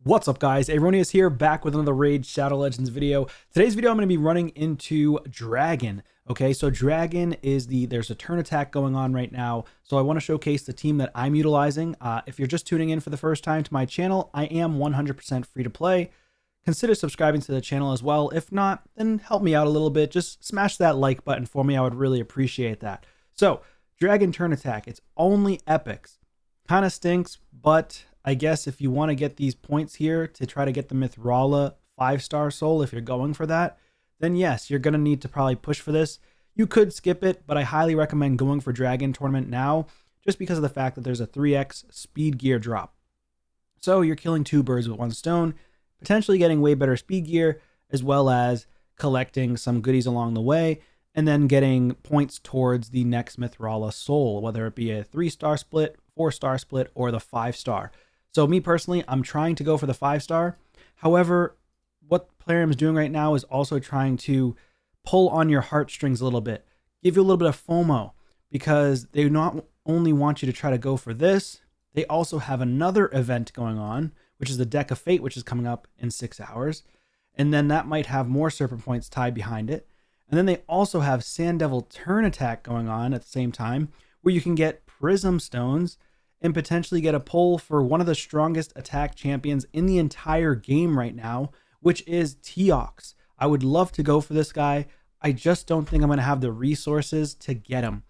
What's up, guys? Aronius here, back with another Raid Shadow Legends video. Today's video I'm going to be running into Dragon. Okay, so Dragon is there's a turn attack going on right now, so I want to showcase the team that I'm utilizing. If you're just tuning in for the first time to my channel, I am 100% free to play. Consider subscribing to the channel as well. If not, then help me out a little bit. Just smash that like button for me. I would really appreciate that. So, Dragon turn attack, it's only epics. Kind of stinks, but I guess if you want to get these points here to try to get the Mithrala 5-star soul, if you're going for that, then yes, you're going to need to probably push for this. You could skip it, but I highly recommend going for Dragon Tournament now, just because of the fact that there's a 3x speed gear drop. So you're killing two birds with one stone, potentially getting way better speed gear, as well as collecting some goodies along the way, and then getting points towards the next Mithrala soul, whether it be a 3-star split, 4-star split, or the 5-star. So me personally, I'm trying to go for the 5-star. However, what Plarium's doing right now is also trying to pull on your heartstrings a little bit, give you a little bit of FOMO, because they not only want you to try to go for this, they also have another event going on, which is the Deck of Fate, which is coming up in 6 hours. And then that might have more Serpent Points tied behind it. And then they also have Sand Devil Turn Attack going on at the same time, where you can get Prism Stones and potentially get a pull for one of the strongest attack champions in the entire game right now, which is Teox. I would love to go for this guy. I just don't think I'm going to have the resources to get him,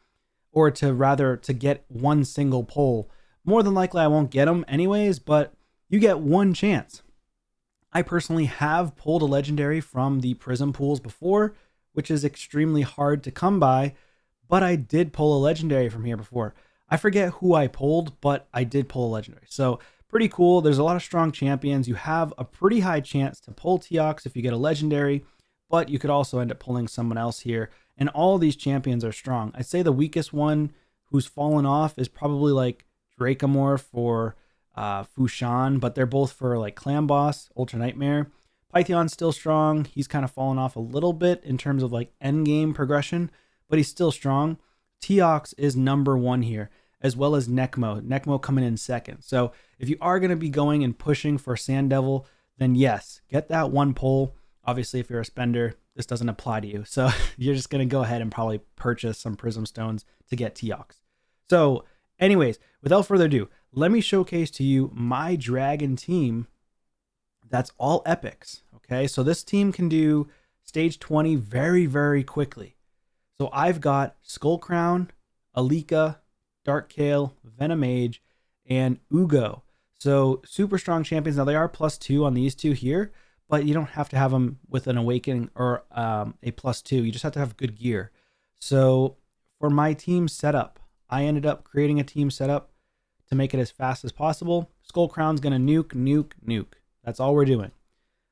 or to get one single pull. More than likely I won't get him anyways, but you get one chance. I personally have pulled a legendary from the Prism pools before, which is extremely hard to come by, but I did pull a legendary from here before. I forget who I pulled, but I did pull a legendary. So pretty cool. There's a lot of strong champions. You have a pretty high chance to pull Teox if you get a legendary, but you could also end up pulling someone else here. And all these champions are strong. I'd say the weakest one who's fallen off is probably like Dracomorph or Fushan, but they're both for like Clan Boss, Ultra Nightmare. Pythion's still strong. He's kind of fallen off a little bit in terms of like end game progression, but he's still strong. Teox is number one here, as well as Necmo. Necmo coming in second. So if you are going to be going and pushing for Sand Devil, then yes, get that one pull. Obviously, if you're a spender, this doesn't apply to you. So you're just going to go ahead and probably purchase some Prism Stones to get Teox. So anyways, without further ado, let me showcase to you my Dragon team that's all epics. Okay, so this team can do stage 20 very, very quickly. So I've got Skullcrown, Alika, Dark Kale, Venomage, and Ugo. So super strong champions. Now they are +2 on these two here, but you don't have to have them with an Awakening or a +2. You just have to have good gear. So for my team setup, I ended up creating a team setup to make it as fast as possible. Skullcrown's going to nuke, nuke, nuke. That's all we're doing.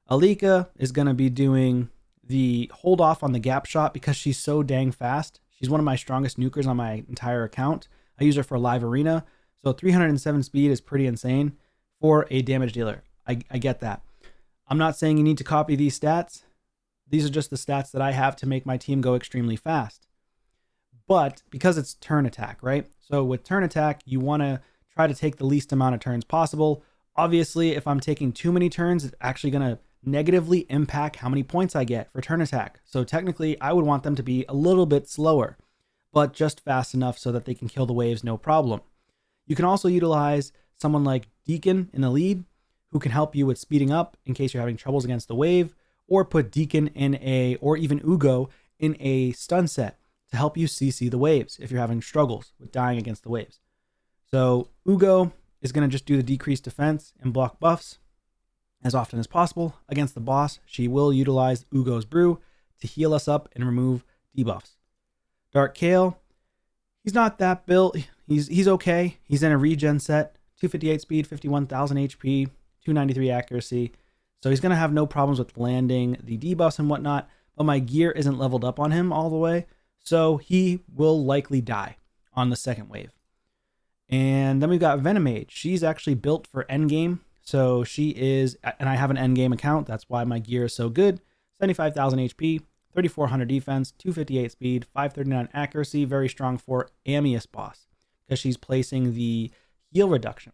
Alika is going to be doing the hold off on the gap shot because she's so dang fast. She's one of my strongest nukers on my entire account. I use her for live arena. So 307 speed is pretty insane for a damage dealer. I get that. I'm not saying you need to copy these stats. These are just the stats that I have to make my team go extremely fast. But because it's turn attack, right? So with turn attack, you want to try to take the least amount of turns possible. Obviously, if I'm taking too many turns, it's actually going to negatively impact how many points I get for turn attack. So technically, I would want them to be a little bit slower, but just fast enough so that they can kill the waves no problem. You can also utilize someone like Deacon in the lead, who can help you with speeding up in case you're having troubles against the wave, or put Deacon in or even Ugo in a stun set to help you CC the waves if you're having struggles with dying against the waves. So Ugo is going to just do the decreased defense and block buffs as often as possible. Against the boss, she will utilize Ugo's Brew to heal us up and remove debuffs. Dark Kale, he's not that built. He's okay. He's in a regen set, 258 speed, 51,000 HP, 293 accuracy. So he's going to have no problems with landing the debuffs and whatnot, but my gear isn't leveled up on him all the way, so he will likely die on the second wave. And then we've got Venomage. She's actually built for endgame. So she is, and I have an endgame account. That's why my gear is so good. 75,000 HP, 3,400 defense, 258 speed, 539 accuracy. Very strong for Amius boss because she's placing the heal reduction.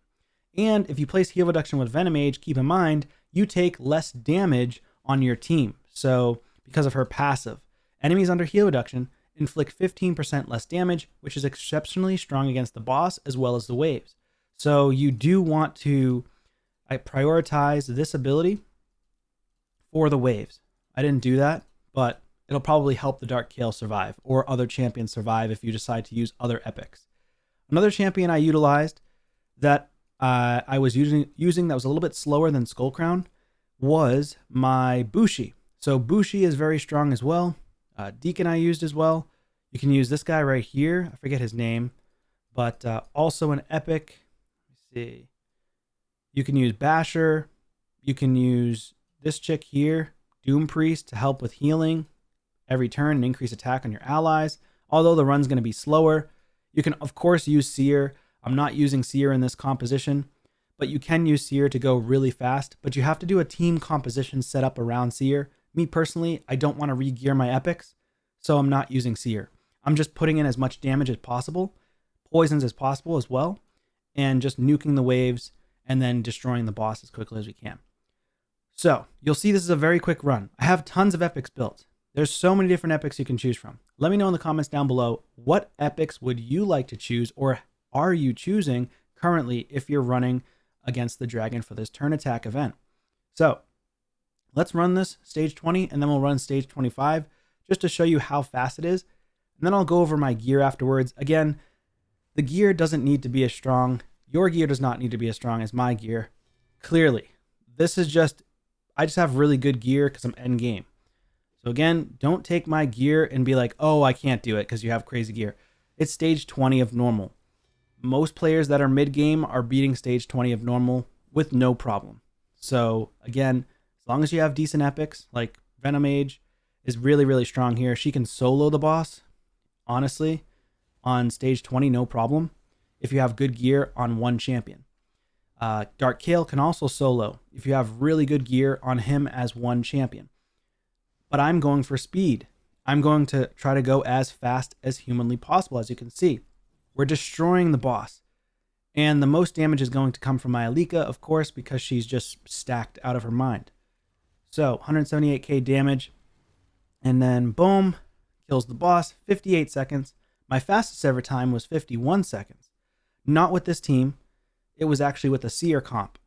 And if you place heal reduction with Venom Age, keep in mind, you take less damage on your team. So because of her passive, enemies under heal reduction inflict 15% less damage, which is exceptionally strong against the boss as well as the waves. So you do want to prioritize this ability for the waves. I didn't do that, but it'll probably help the Dark Kale survive or other champions survive if you decide to use other epics. Another champion I utilized that I was using that was a little bit slower than Skullcrown was my Bushi. So Bushi is very strong as well. Deacon I used as well. You can use this guy right here. I forget his name, but also an epic. Let's see. You can use Basher. You can use this chick here, Doom Priest, to help with healing every turn and increase attack on your allies. Although the run's going to be slower, you can of course use SEER. I'm not using SEER in this composition, but you can use SEER to go really fast, but you have to do a team composition set up around SEER. Me personally, I don't want to re-gear my epics, so I'm not using SEER. I'm just putting in as much damage as possible, poisons as possible as well, and just nuking the waves and then destroying the boss as quickly as we can. So you'll see this is a very quick run. I have tons of epics built. There's so many different epics you can choose from. Let me know in the comments down below, what epics would you like to choose, or are you choosing currently if you're running against the dragon for this turn attack event? So let's run this stage 20 and then we'll run stage 25 just to show you how fast it is. And then I'll go over my gear afterwards. Again, the gear doesn't need to be as strong. Your gear does not need to be as strong as my gear. Clearly, this is just, I just have really good gear because I'm end game. So again, don't take my gear and be like, oh, I can't do it because you have crazy gear. It's stage 20 of normal. Most players that are mid-game are beating stage 20 of normal with no problem. So again, as long as you have decent epics, like Venom Age is really, really strong here. She can solo the boss, honestly, on stage 20, no problem, if you have good gear on one champion. Dark Kale can also solo if you have really good gear on him as one champion. But I'm going for speed. I'm going to try to go as fast as humanly possible, as you can see. We're destroying the boss. And the most damage is going to come from my Alika, of course, because she's just stacked out of her mind. So 178k damage. And then boom, kills the boss, 58 seconds. My fastest ever time was 51 seconds. Not with this team. It was actually with a SEER comp.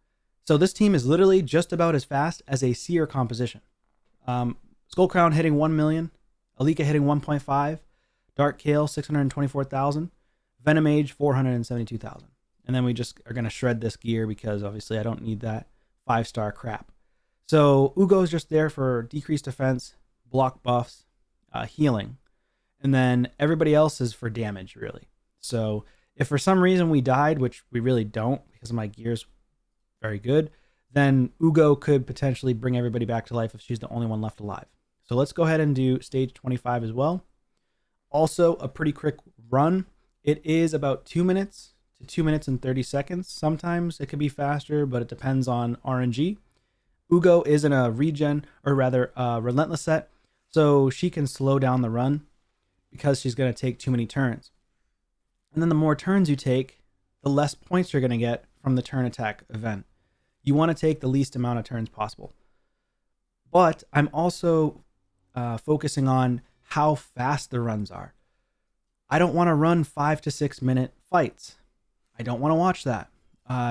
So this team is literally just about as fast as a SEER composition. Skullcrown hitting 1 million. Alika hitting 1.5. Dark Kale 624,000. Venom Age 472,000. And then we just are going to shred this gear because obviously I don't need that 5-star crap. So Ugo is just there for decreased defense, block buffs, healing. And then everybody else is for damage, really. So if for some reason we died, which we really don't because my gear's very good, then Ugo could potentially bring everybody back to life if she's the only one left alive. So let's go ahead and do stage 25 as well. Also a pretty quick run. It is about 2 minutes to 2 minutes and 30 seconds. Sometimes it could be faster, but it depends on RNG. Ugo is in a regen, or rather relentless set, so she can slow down the run because she's going to take too many turns. And then the more turns you take, the less points you're going to get from the turn attack event. You want to take the least amount of turns possible. But I'm also focusing on how fast the runs are. I don't want to run 5 to 6 minute fights. I don't want to watch that.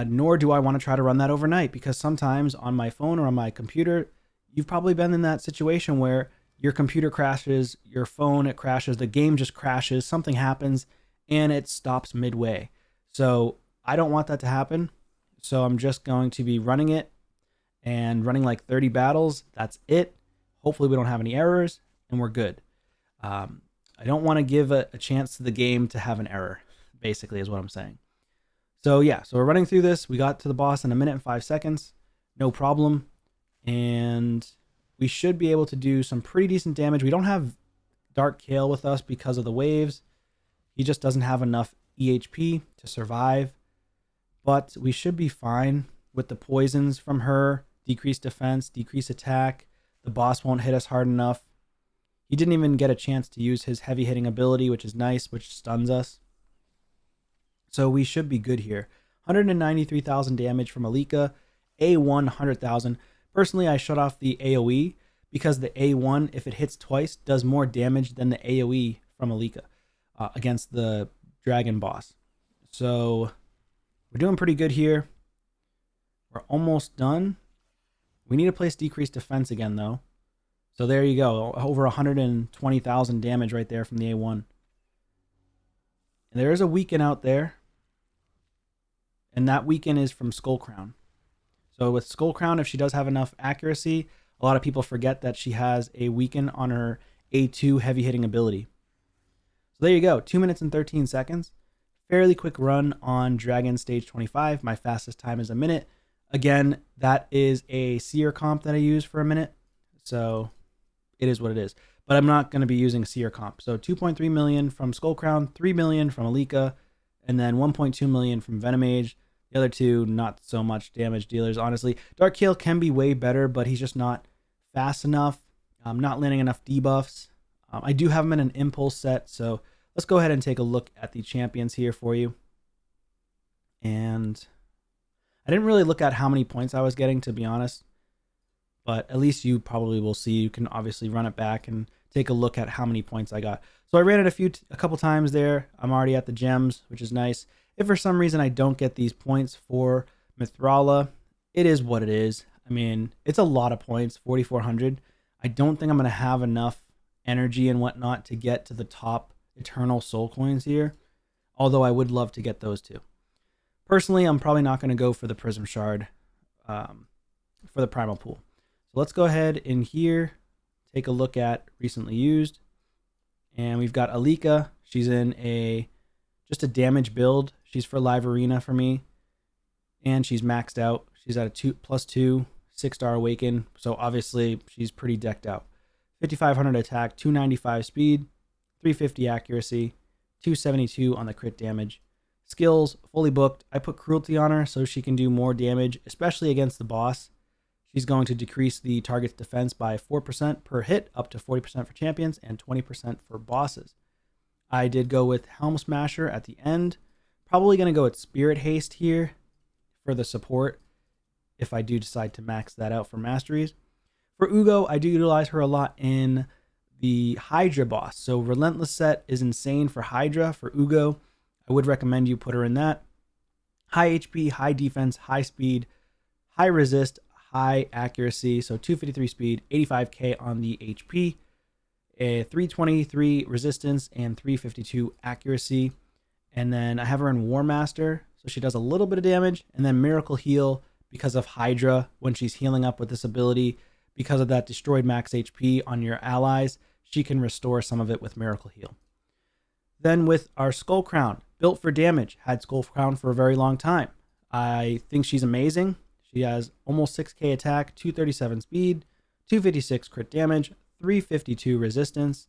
Nor do I want to try to run that overnight, because sometimes on my phone or on my computer, you've probably been in that situation where your computer crashes, your phone, it crashes, the game just crashes, something happens, and it stops midway. So I don't want that to happen. So I'm just going to be running it and running like 30 battles. That's it. Hopefully we don't have any errors and we're good. I don't want to give a chance to the game to have an error, basically is what I'm saying. So yeah, so we're running through this. We got to the boss in 1 minute and 5 seconds. No problem. And we should be able to do some pretty decent damage. We don't have Dark Kale with us because of the waves. He just doesn't have enough EHP to survive. But we should be fine with the poisons from her. Decreased defense, decreased attack. The boss won't hit us hard enough. He didn't even get a chance to use his heavy hitting ability, which is nice, which stuns us. So we should be good here. 193,000 damage from Alika, A1 100,000. Personally, I shut off the AoE because the A1, if it hits twice, does more damage than the AoE from Alika against the dragon boss. So we're doing pretty good here. We're almost done. We need to place decreased defense again, though. So there you go. Over 120,000 damage right there from the A1. And there is a weaken out there. And that weaken is from Skull Crown. So with Skull Crown, if she does have enough accuracy, a lot of people forget that she has a weaken on her A2 heavy hitting ability. So there you go. 2 minutes and 13 seconds. Fairly quick run on Dragon Stage 25. My fastest time is a minute. Again, that is a SEER comp that I use for a minute. So it is what it is. But I'm not going to be using SEER comp. So 2.3 million from Skull Crown, 3 million from Alika, and then 1.2 million from Venomage. The other two, not so much damage dealers, honestly. Dark Kale can be way better, but he's just not fast enough. Not landing enough debuffs. I do have him in an impulse set, so let's go ahead and take a look at the champions here for you. And I didn't really look at how many points I was getting, to be honest. But at least you probably will see. You can obviously run it back and take a look at how many points I got. So I ran it a couple times there. I'm already at the gems, which is nice. If for some reason I don't get these points for Mithrala, it is what it is. I mean, it's a lot of points, 4,400. I don't think I'm going to have enough energy and whatnot to get to the top Eternal Soul Coins here. Although I would love to get those too. Personally, I'm probably not going to go for the Prism Shard for the Primal Pool. So let's go ahead in here, take a look at recently used. And we've got Alika. She's in just a damage build. She's for Live Arena for me. And she's maxed out. She's at a +2, 6-star Awaken. So obviously she's pretty decked out. 5,500 attack, 295 speed, 350 accuracy, 272 on the crit damage. Skills, fully booked. I put Cruelty on her so she can do more damage, especially against the boss. She's going to decrease the target's defense by 4% per hit, up to 40% for champions, and 20% for bosses. I did go with Helm Smasher at the end. Probably going to go with Spirit Haste here for the support, if I do decide to max that out for masteries. For Ugo, I do utilize her a lot in the Hydra boss. So Relentless set is insane for Hydra. For Ugo, I would recommend you put her in that. High HP, high defense, high speed, high resist, high accuracy. So 253 speed, 85k on the HP, a 323 resistance, and 352 accuracy. And then I have her in War Master, so she does a little bit of damage. And then Miracle Heal because of Hydra when she's healing up with this ability. Because of that destroyed max HP on your allies, she can restore some of it with Miracle Heal. Then with our Skull Crown, built for damage, had Skull Crown for a very long time. I think she's amazing. She has almost 6k attack, 237 speed, 256 crit damage, 352 resistance,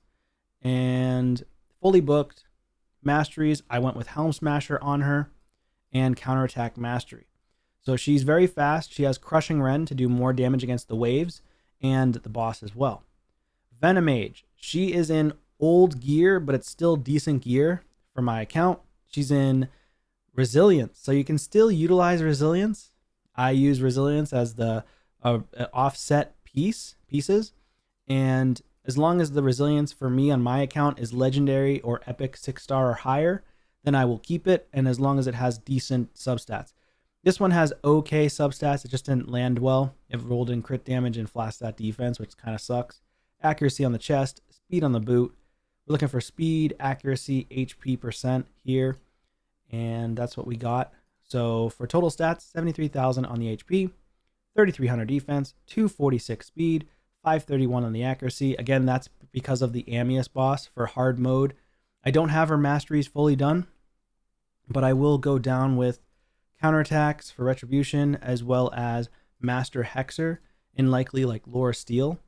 and fully booked. Masteries, I went with Helm Smasher on her and Counterattack Mastery. So she's very fast. She has Crushing Rend to do more damage against the waves and the boss as well. Venomage, she is in old gear, but it's still decent gear for my account. She's in Resilience, so you can still utilize Resilience. I use Resilience as the offset pieces, and as long as the Resilience for me on my account is legendary or epic 6-star or higher, then I will keep it, and as long as it has decent substats. This one has okay substats. It just didn't land well. It rolled in crit damage and flat stat defense, which kind of sucks. Accuracy on the chest, speed on the boot. We're looking for speed, accuracy, HP percent here, and that's what we got. So for total stats, 73,000 on the HP, 3,300 defense, 246 speed, 531 on the accuracy. Again, that's because of the Amius boss for hard mode. I don't have her masteries fully done, but I will go down with counterattacks for Retribution, as well as Master Hexer, and likely like Lore Steel.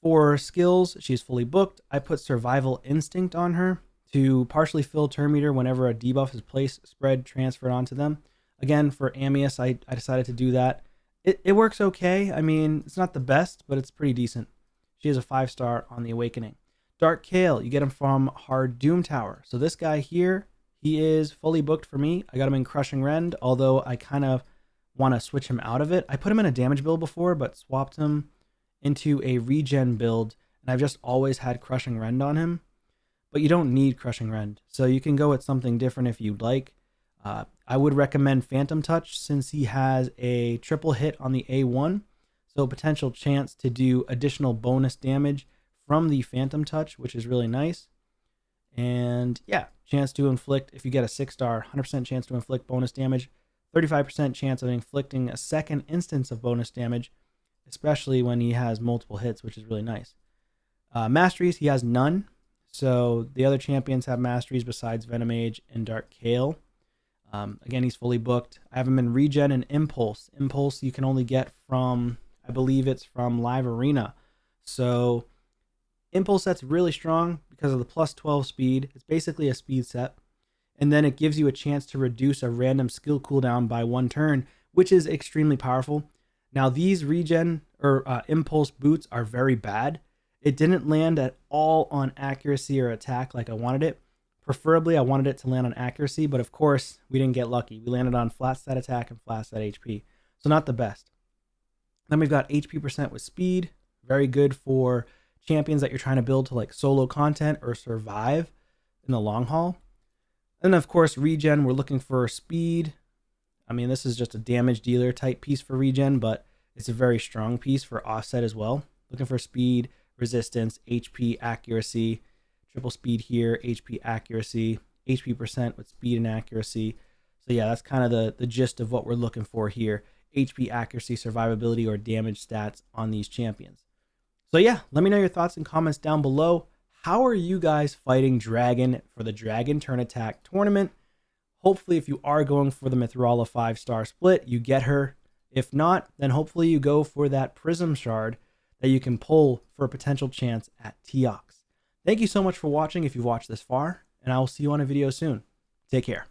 For skills, she's fully booked. I put Survival Instinct on her to partially fill turn meter whenever a debuff is placed, spread, transferred onto them. Again, for Amius, I decided to do that. It works okay. I mean, it's not the best, but it's pretty decent. She has a 5-star on the Awakening. Dark Kale, you get him from Hard Doom Tower. So this guy here, he is fully booked for me. I got him in Crushing Rend, although I kind of want to switch him out of it. I put him in a damage build before, but swapped him into a regen build, and I've just always had Crushing Rend on him. But you don't need Crushing Rend, so you can go with something different if you'd like. I would recommend Phantom Touch since he has a triple hit on the A1, so potential chance to do additional bonus damage from the Phantom Touch, which is really nice. And yeah, chance to inflict, if you get a 6-star, 100% chance to inflict bonus damage, 35% chance of inflicting a second instance of bonus damage, especially when he has multiple hits, which is really nice. Masteries, he has none. So the other champions have masteries besides Venomage and Dark Kale. Again, he's fully booked. I have him in Regen and Impulse. Impulse you can only get from, I believe it's from Live Arena. So Impulse set's really strong because of the plus 12 speed. It's basically a speed set. And then it gives you a chance to reduce a random skill cooldown by 1 turn, which is extremely powerful. Now these Regen or Impulse boots are very bad. It didn't land at all on accuracy or attack like I wanted it. Preferably, I wanted it to land on accuracy, but of course, we didn't get lucky. We landed on flat stat attack and flat stat HP, so not the best. Then we've got HP percent with speed, very good for champions that you're trying to build to like solo content or survive in the long haul. And of course, regen, we're looking for speed. I mean, this is just a damage dealer type piece for regen, but it's a very strong piece for offset as well. Looking for speed, resistance, HP, accuracy, triple speed here, HP, accuracy, HP percent with speed and accuracy. So yeah, that's kind of the gist of what we're looking for here. HP, accuracy, survivability, or damage stats on these champions. So yeah, let me know your thoughts and comments down below. How are you guys fighting Dragon for the Dragon Turn Attack tournament? Hopefully, if you are going for the Mithrala 5-star split, you get her. If not, then hopefully you go for that Prism Shard that you can pull for a potential chance at Teox. Thank you so much for watching if you've watched this far, and I will see you on a video soon. Take care.